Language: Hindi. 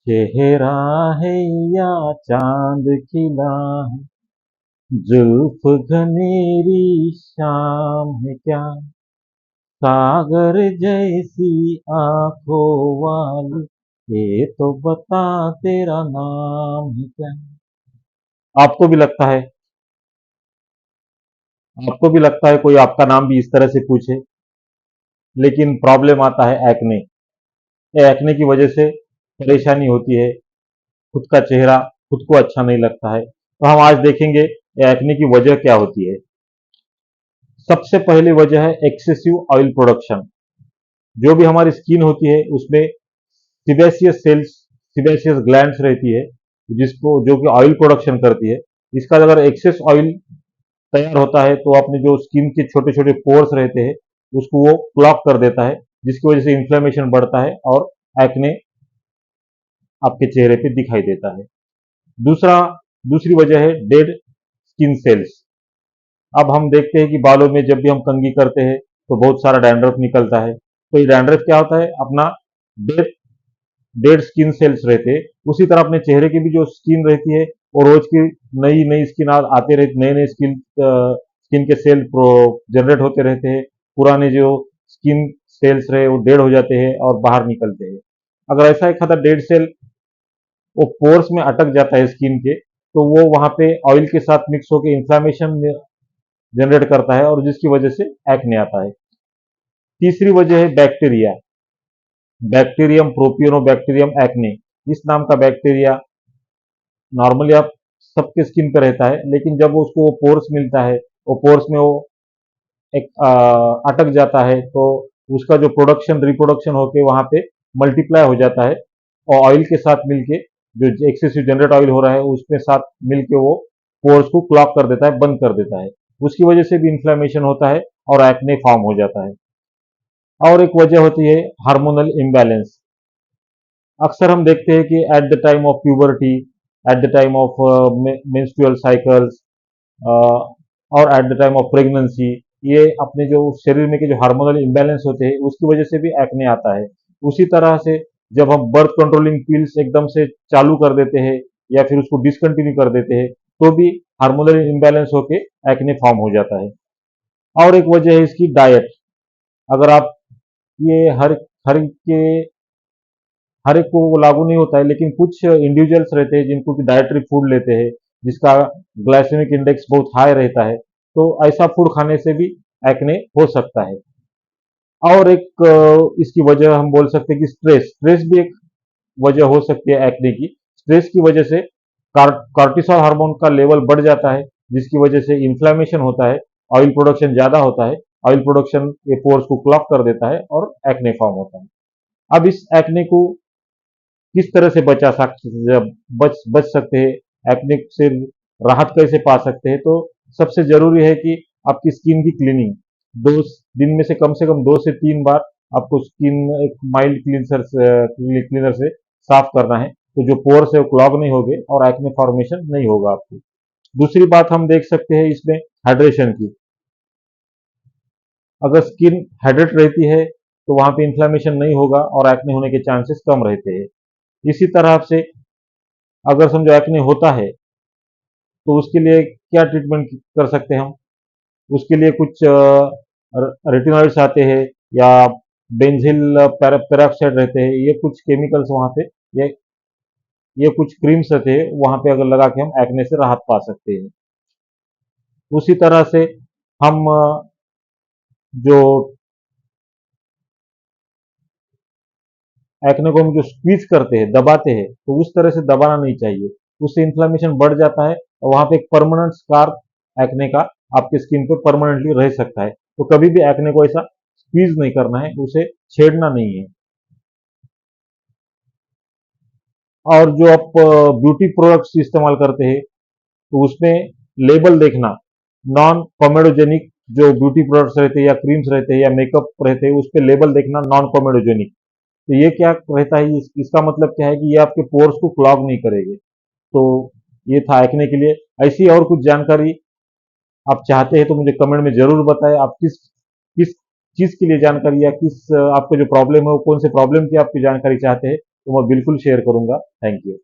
चेहरा है या चांद खिला है, जुल्फ घनेरी शाम है क्या, सागर जैसी आंखों वाली, ये तो बता तेरा नाम है क्या। आपको भी लगता है आपको भी लगता है कोई आपका नाम भी इस तरह से पूछे, लेकिन प्रॉब्लम आता है एक्ने। एक्ने की वजह से परेशानी होती है, खुद का चेहरा खुद को अच्छा नहीं लगता है। तो हम आज देखेंगे एक्ने की वजह क्या होती है। सबसे पहली वजह है एक्सेसिव ऑयल प्रोडक्शन। जो भी हमारी स्किन होती है उसमें सिबेशियस सेल्स, सिबेशियस ग्लैंड्स रहती है, जिसको जो कि ऑयल प्रोडक्शन करती है। इसका अगर एक्सेस ऑयल तैयार होता है तो अपने जो स्किन के छोटे छोटे पोर्स रहते हैं उसको वो क्लॉग कर देता है, जिसकी वजह से इन्फ्लेमेशन बढ़ता है और एक्ने आपके चेहरे पे दिखाई देता है। दूसरा दूसरी वजह है डेड स्किन सेल्स। अब हम देखते हैं कि बालों में जब भी हम कंघी करते हैं तो बहुत सारा डैंड्रफ निकलता है। तो ये डैंड्रफ क्या होता है, अपना डेड डेड स्किन सेल्स रहते हैं। उसी तरह अपने चेहरे की भी जो स्किन रहती है और रोज की नई नई स्किन आते रहते, नए नए स्किन के सेल जनरेट होते रहते हैं। पुराने जो स्किन सेल्स रहे वो डेड हो जाते हैं और बाहर निकलते हैं। अगर ऐसा एक आधा डेड सेल वो पोर्स में अटक जाता है स्किन के, तो वो वहां पे ऑयल के साथ मिक्स होकर इंफ्लेमेशन जनरेट करता है और जिसकी वजह से एक्ने आता है। तीसरी वजह है बैक्टीरिया, बैक्टीरियम प्रोपियोनोबैक्टीरियम एक्ने। इस नाम का बैक्टीरिया नॉर्मली आप सबके स्किन पे रहता है, लेकिन जब उसको वो पोर्स मिलता है, वो पोर्स में वो एक अटक जाता है, तो उसका जो प्रोडक्शन रिप्रोडक्शन होके वहां पे मल्टीप्लाई हो जाता है और ऑयल के साथ मिलके जो एक्सेसिव जनरेट ऑयल हो रहा है उसके साथ मिलके वो पोर्स को क्लॉग कर देता है, बंद कर देता है। उसकी वजह से भी इन्फ्लेमेशन होता है और एक्ने फॉर्म हो जाता है। और एक वजह होती है हार्मोनल इम्बैलेंस। अक्सर हम देखते हैं कि at the time of puberty, at the time of menstrual cycles और at the time of pregnancy, ये अपने जो शरीर में के जो हार्मोनल इम्बैलेंस होते हैं उसकी वजह से भी एक्ने आता है। उसी तरह से जब हम बर्थ कंट्रोलिंग पिल्स एकदम से चालू कर देते हैं या फिर उसको डिसकंटिन्यू कर देते हैं तो भी हार्मोनल इम्बैलेंस होके एक्ने फॉर्म हो जाता है। और एक वजह है इसकी डाइट। अगर आप ये हर के हर एक को वो लागू नहीं होता है, लेकिन कुछ इंडिविजुअल्स रहते हैं जिनको कि डाइटरी फूड लेते हैं जिसका ग्लाइसेमिक इंडेक्स बहुत हाई रहता है, तो ऐसा फूड खाने से भी एक्ने हो सकता है। और एक इसकी वजह हम बोल सकते हैं कि स्ट्रेस स्ट्रेस भी एक वजह हो सकती है एक्ने की। स्ट्रेस की वजह से कार्टिसोल हार्मोन का लेवल बढ़ जाता है, जिसकी वजह से इन्फ्लेमेशन होता है, ऑयल प्रोडक्शन ज्यादा होता है। ऑयल प्रोडक्शन ये पोर्स को क्लॉग कर देता है और एक्ने फॉर्म होता है। अब इस एक्ने को किस तरह से बच सकते हैं, एक्ने से राहत कैसे पा सकते हैं, तो सबसे जरूरी है कि आपकी स्किन की क्लीनिंग दो दिन में से कम 2 से 3 बार आपको स्किन एक माइल्ड क्लीनर से साफ करना है, तो जो पोर्स है वो क्लॉग नहीं होंगे और एक्ने फॉर्मेशन नहीं होगा आपको। दूसरी बात हम देख सकते हैं इसमें हाइड्रेशन की। अगर स्किन हाइड्रेट रहती है तो वहां पे इन्फ्लेमेशन नहीं होगा और एक्ने होने के चांसेस कम रहते हैं। इसी तरह से अगर समझो एक्ने होता है तो उसके लिए क्या ट्रीटमेंट कर सकते हैं हम। उसके लिए कुछ रेटिनॉइड्स आते हैं या बेंजिल पेरोक्साइड रहते हैं, ये कुछ केमिकल्स वहां पे, ये ये कुछ क्रीम्स रहते हैं वहां पे, अगर लगा के हम एक्ने से राहत पा सकते हैं। उसी तरह से हम जो एक्ने को हम जो स्क्वीज करते हैं, दबाते हैं, तो उस तरह से दबाना नहीं चाहिए। उससे इन्फ्लेमेशन बढ़ जाता है और वहां पे एक परमानेंट स्कार एक्ने का आपके स्किन पे परमानेंटली रह सकता है। तो कभी भी एक्ने को ऐसा स्क्वीज नहीं करना है, उसे छेड़ना नहीं है। और जो आप ब्यूटी प्रोडक्ट्स इस्तेमाल करते हैं तो उसमें लेबल देखना, नॉन कॉमेडोजेनिक जो ब्यूटी प्रोडक्ट्स रहते हैं या क्रीम्स रहते हैं या मेकअप रहते हैं, उस पर लेबल देखना नॉन कॉमेडोजेनिक। तो ये क्या रहता है, इसका मतलब क्या है कि ये आपके पोर्स को क्लॉग नहीं करेंगे। तो ये था एक्ने के लिए। ऐसी और कुछ जानकारी आप चाहते हैं तो मुझे कमेंट में जरूर बताएं। आप किस किस चीज के लिए जानकारी या किस आपको जो प्रॉब्लम है वो कौन से प्रॉब्लम की आपकी जानकारी चाहते हैं, तो मैं बिल्कुल शेयर करूंगा। Thank you.